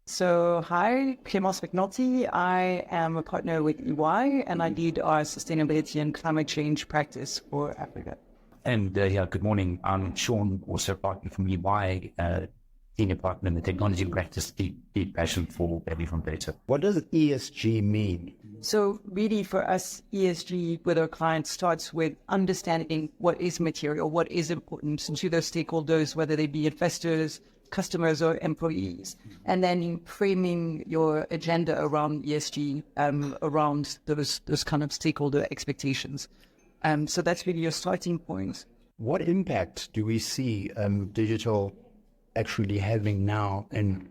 So, hi, Clèmence McNulty. I am a partner with EY, and I lead our sustainability and climate change practice for Africa. And good morning. I'm Sean, also a partner from EY, senior partner in the technology practice, deep passion for value from data. What does ESG mean? So really for us, ESG with our clients starts with understanding what is material, what is important to those stakeholders, whether they be investors, customers or employees, and then framing your agenda around ESG, around those kind of stakeholder expectations. So that's really your starting point. What impact do we see digital actually having now in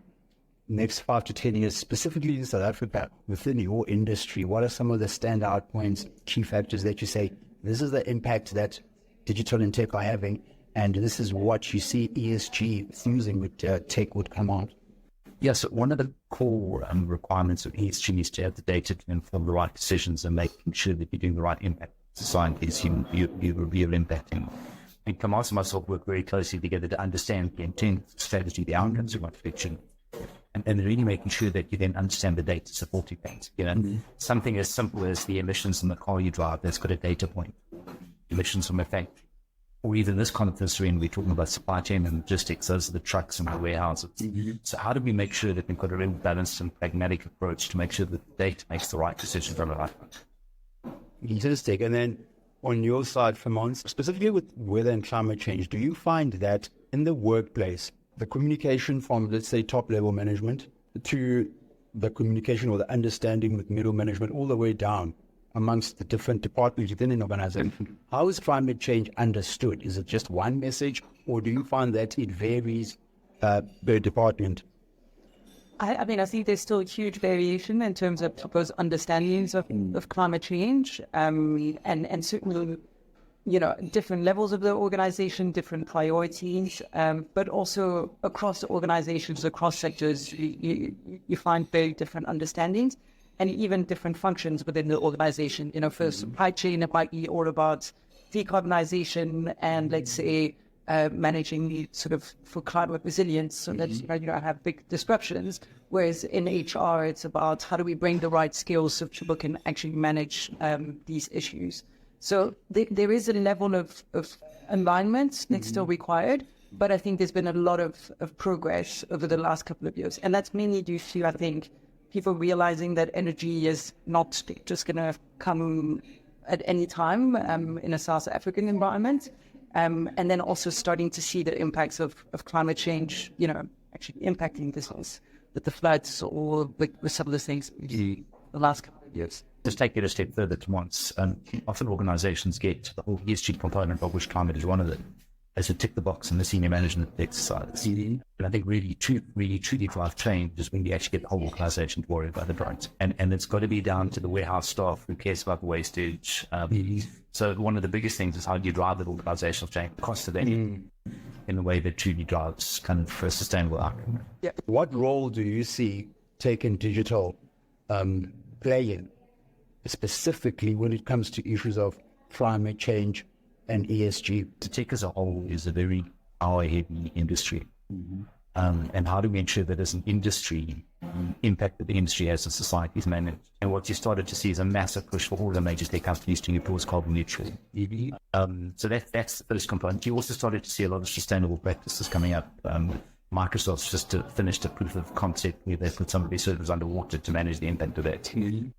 next 5 to 10 years, specifically in South Africa, within your industry? What are some of the standout points, key factors that you say, this is the impact that digital and tech are having, and this is what you see ESG fusing with tech would come out? Yes, so one of the core requirements of ESG is to have the data to inform the right decisions and making sure that you're doing the right impact societies you're impacting. And Clèmence and myself work very closely together to understand the intent, strategy, the outcomes of what fiction, and really making sure that you then understand the data supporting that. Something as simple as the emissions in the car you drive that's got a data point, emissions from a factory, or even this conference when we're talking about supply chain and logistics, those are the trucks and the warehouses. So how do we make sure that we've got a real balanced and pragmatic approach to make sure that the data makes the right decision from the right one? Fantastic. And then on your side, Clèmence, specifically with weather and climate change, do you find that in the workplace, the communication from, let's say, top-level management to the communication or the understanding with middle management all the way down amongst the different departments within an organization, how is climate change understood? Is it just one message, or do you find that it varies per department? I mean, I think there's still a huge variation in terms of people's understandings of climate change, and certainly, different levels of the organization, different priorities, but also across organizations, across sectors, you find very different understandings and even different functions within the organization. For supply chain, it might be all about decarbonization and, let's say, managing the sort of for climate resilience so that you don't have big disruptions, whereas in HR it's about how do we bring the right skills so people can actually manage these issues. So there is a level of alignment that's still required, but I think there's been a lot of progress over the last couple of years, and that's mainly due to, I think, people realizing that energy is not just going to come at any time in a South African environment. And then also starting to see the impacts of climate change, actually impacting business, with the floods or with some of the things the last couple of years. Just take it a step further to once. Often organizations get the whole ESG component, of which climate is one of them, as a tick the box in the senior management exercise. And I think really truly drive change is when you actually get the whole organization to worry about the drugs. And it's got to be down to the warehouse staff who cares about the wastage. So one of the biggest things is how do you drive that organizational change, the cost of that, in a way that truly drives kind of for a sustainable outcome. Yeah. What role do you see tech and digital playing, specifically when it comes to issues of climate change and ESG? The tech as a whole is a very power-heavy industry. And how do we ensure that as an industry, impact that the industry has on societies managed? And what you started to see is a massive push for all the major tech companies to move towards carbon neutral. So that's the first component. You also started to see a lot of sustainable practices coming up. Microsoft's just finished a proof of concept where they put some of their servers underwater to manage the impact of that.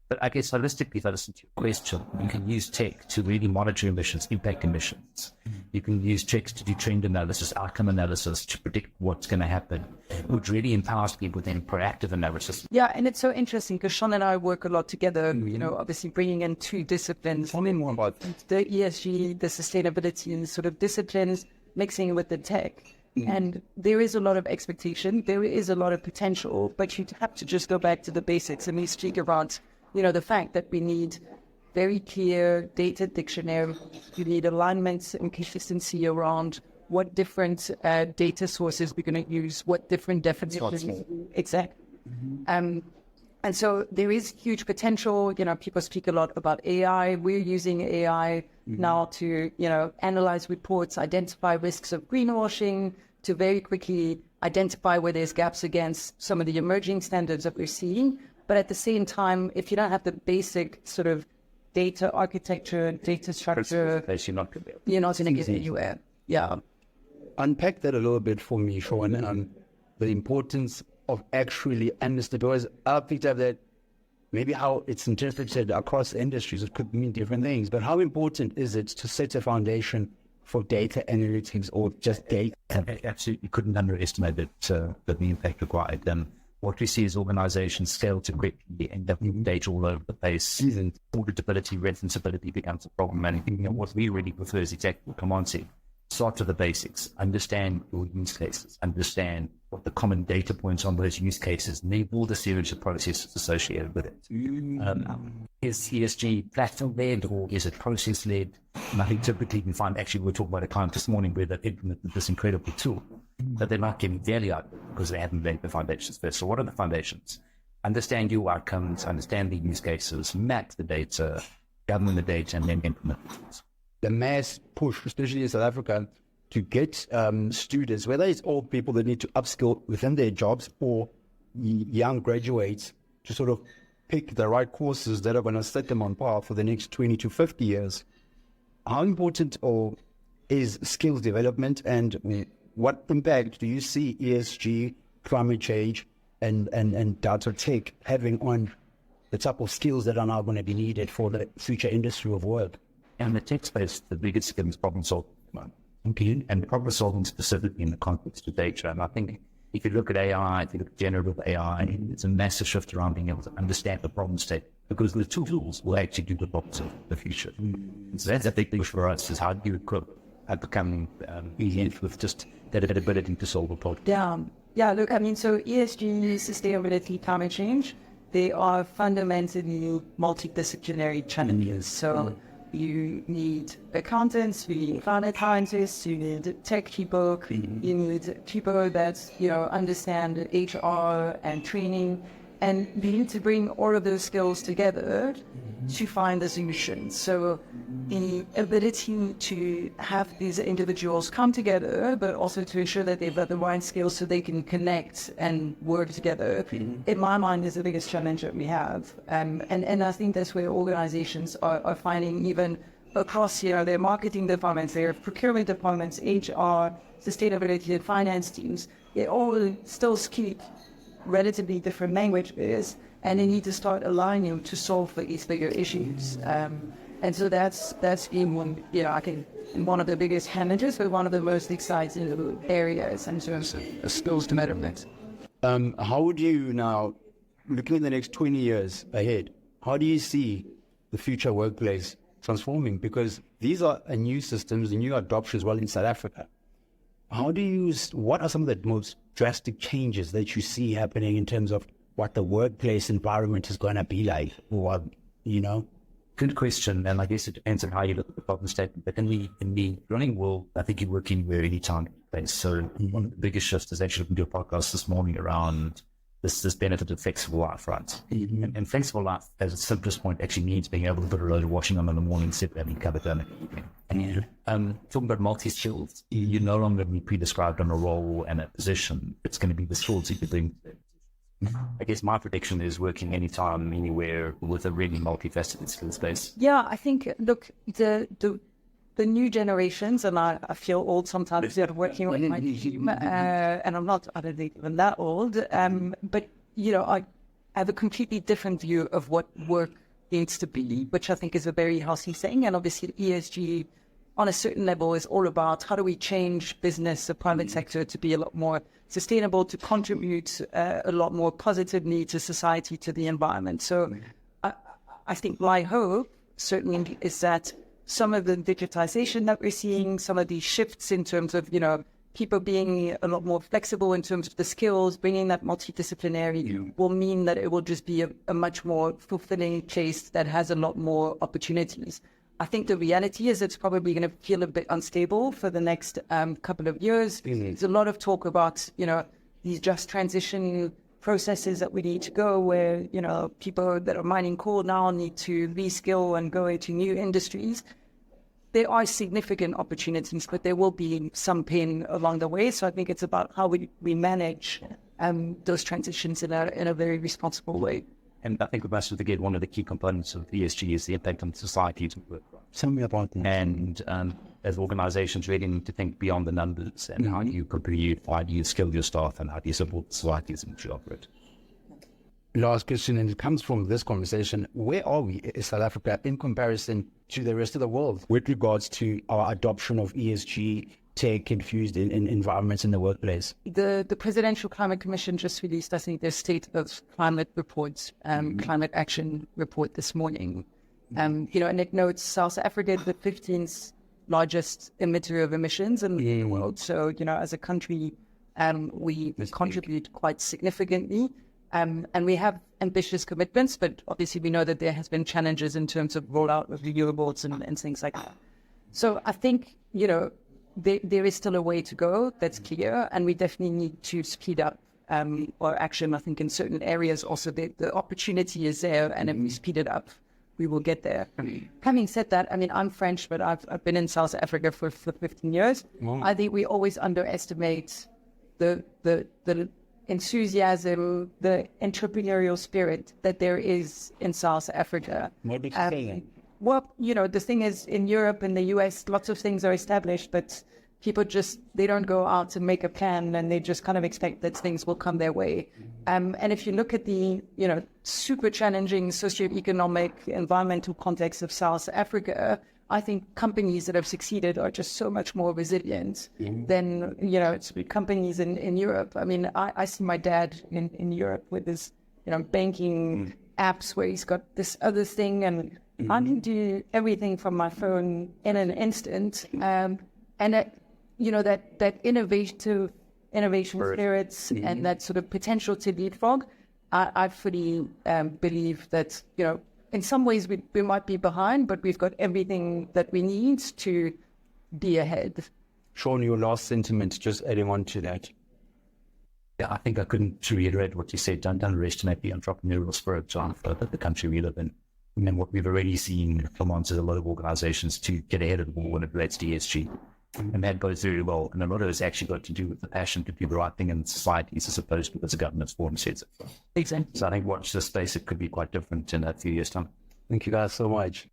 But I guess holistically, if I listen to your question, you can use tech to really monitor emissions, impact emissions. You can use tech to do trend analysis, outcome analysis to predict what's going to happen, which really empowers people with then proactive analysis. Yeah, and it's so interesting because Sean and I work a lot together, obviously bringing in two disciplines. Tell me more about the ESG, the sustainability and sort of disciplines, mixing it with the tech. And there is a lot of expectation, there is a lot of potential, but you have to just go back to the basics. And we speak about, the fact that we need very clear data dictionary, you need alignments and consistency around what different data sources we're going to use, what different definitions. Exactly. And so there is huge potential. People speak a lot about AI. We're using AI now to, analyze reports, identify risks of greenwashing, to very quickly identify where there's gaps against some of the emerging standards that we're seeing. But at the same time, if you don't have the basic sort of data architecture, data structure, you're not going to get anywhere. Yeah. Unpack that a little bit for me, Sean, and the importance of actually understanding, because I picked up that maybe how it's interpreted across industries, it could mean different things, but how important is it to set a foundation for data analytics or just data? Absolutely couldn't underestimate it, the impact required. What we see is organizations scale too quickly, end up with data all over the place. Auditability, referenceability becomes a problem. And what we really prefer is exactly what Clèmence said. Start with the basics, understand your use cases, understand what the common data points on those use cases, name all the series of processes associated with it. Is ESG platform-led or is it process-led? And I think typically you can find, actually we were talking about a client this morning where they've implemented this incredible tool, but they're not getting value out of it because they haven't laid the foundations first. So what are the foundations? Understand your outcomes, understand the use cases, map the data, govern the data, and then implement the tools. The mass push, especially in South Africa, to get students, whether it's old people that need to upskill within their jobs or young graduates, to sort of pick the right courses that are going to set them on par for the next 20 to 50 years. How important is skills development, and what impact do you see ESG, climate change, and data tech having on the type of skills that are now going to be needed for the future industry of work? And the tech space, the biggest skill is problem solving. Okay. And problem solving specifically in the context of data. And I think if you look at AI, if you look at generative AI, it's a massive shift around being able to understand the problem state, because the tools will actually do the problems of the future. So that's a big thing for us, is how do you equip at becoming with just that ability to solve a problem. Yeah, look, so ESG, sustainability, climate change, they are fundamentally multidisciplinary challenges. So you need accountants, you need climate scientists, you need tech people, you need people that, understand HR and training. And we need to bring all of those skills together to find the solution. So the ability to have these individuals come together, but also to ensure that they've got the right skills so they can connect and work together, in my mind, is the biggest challenge that we have. And I think that's where organizations are finding, even across their marketing departments, their procurement departments, HR, sustainability and finance teams, they all still speak relatively different languages, and they need to start aligning to solve for these bigger issues. And so that's been one, I think, one of the biggest challenges, but one of the most exciting areas in terms of skills development. How would you now, looking at the next 20 years ahead, how do you see the future workplace transforming? Because these are new systems, new adoption as well in South Africa. What are some of the most drastic changes that you see happening in terms of what the workplace environment is going to be like? Or, Good question, and I guess it depends on how you look at the problem statement. But in the running world, I think you work anywhere, anytime, place. So one of the biggest shifts is actually looking to a podcast this morning around this benefit of flexible life, right? And flexible life, as its simplest point, actually means being able to put a load of washing on in the morning, sit there and cover done in the evening. Talking about multi-skills, you're no longer be pre-described on a role and a position. It's going to be the skills that you bring. I guess my prediction is working anytime, anywhere, with a really multifaceted skills base. Yeah, I think, look, the new generations, and I feel old sometimes working with my team, and I don't think even that old, but, I have a completely different view of what work needs to be, which I think is a very healthy thing. And obviously ESG on a certain level is all about how do we change business, the private sector, to be a lot more sustainable, to contribute a lot more positively to society, to the environment. So I think my hope certainly is that some of the digitization that we're seeing, some of these shifts in terms of, people being a lot more flexible in terms of the skills, bringing that multidisciplinary will mean that it will just be a much more fulfilling place that has a lot more opportunities. I think the reality is it's probably going to feel a bit unstable for the next couple of years. There's a lot of talk about, these just transition processes that we need to go where, you know, people that are mining coal now need to reskill and go into new industries. There are significant opportunities, but there will be some pain along the way. So I think it's about how we manage those transitions in a very responsible way. And I think we must forget one of the key components of ESG is the impact on society to work. Tell me about that. And as organizations really need to think beyond the numbers and how do you contribute, how do you skill your staff, and how do you support societies in which you operate. Last question, and it comes from this conversation. Where are we in South Africa in comparison to the rest of the world with regards to our adoption of ESG tech infused in environments in the workplace? The Presidential Climate Commission just released, I think, their State of Climate Report, Climate Action Report this morning. You know, and it notes South Africa is the 15th largest emitter of emissions in the world. So, you know, as a country, we contribute quite significantly. And we have ambitious commitments, but obviously we know that there has been challenges in terms of rollout of renewables and things like that. So I think, you know, there is still a way to go, that's clear, and we definitely need to speed up our action. I think in certain areas also the opportunity is there, and if we speed it up, we will get there. Having said that, I mean, I'm French, but I've been in South Africa for 15 years. Wow. I think we always underestimate the enthusiasm, the entrepreneurial spirit that there is in South Africa. What do you say? Well, you know, the thing is, in Europe and the US, lots of things are established, but people they don't go out and make a plan, and they just kind of expect that things will come their way. And if you look at the, you know, super challenging socioeconomic, environmental context of South Africa, I think companies that have succeeded are just so much more resilient than, you know, companies in Europe. I mean, I see my dad in Europe with his, you know, banking apps where he's got this other thing, and I can do everything from my phone in an instant. And that, you know, that innovation spirits and that sort of potential to leapfrog, I fully believe that, you know, in some ways we might be behind, but we've got everything that we need to be ahead. Sean, your last sentiment, just adding on to that. Yeah, I think I couldn't reiterate what you said. Don't underestimate the entrepreneurial spirit of the country we live in. And what we've already seen from a lot of organizations to get ahead of the ball when it relates to ESG. And that goes very well. And a lot of it's actually got to do with the passion to do the right thing in societies as opposed to what the government's form says it. Exactly. So I think watch this space. It could be quite different in a few years' time. Thank you guys so much.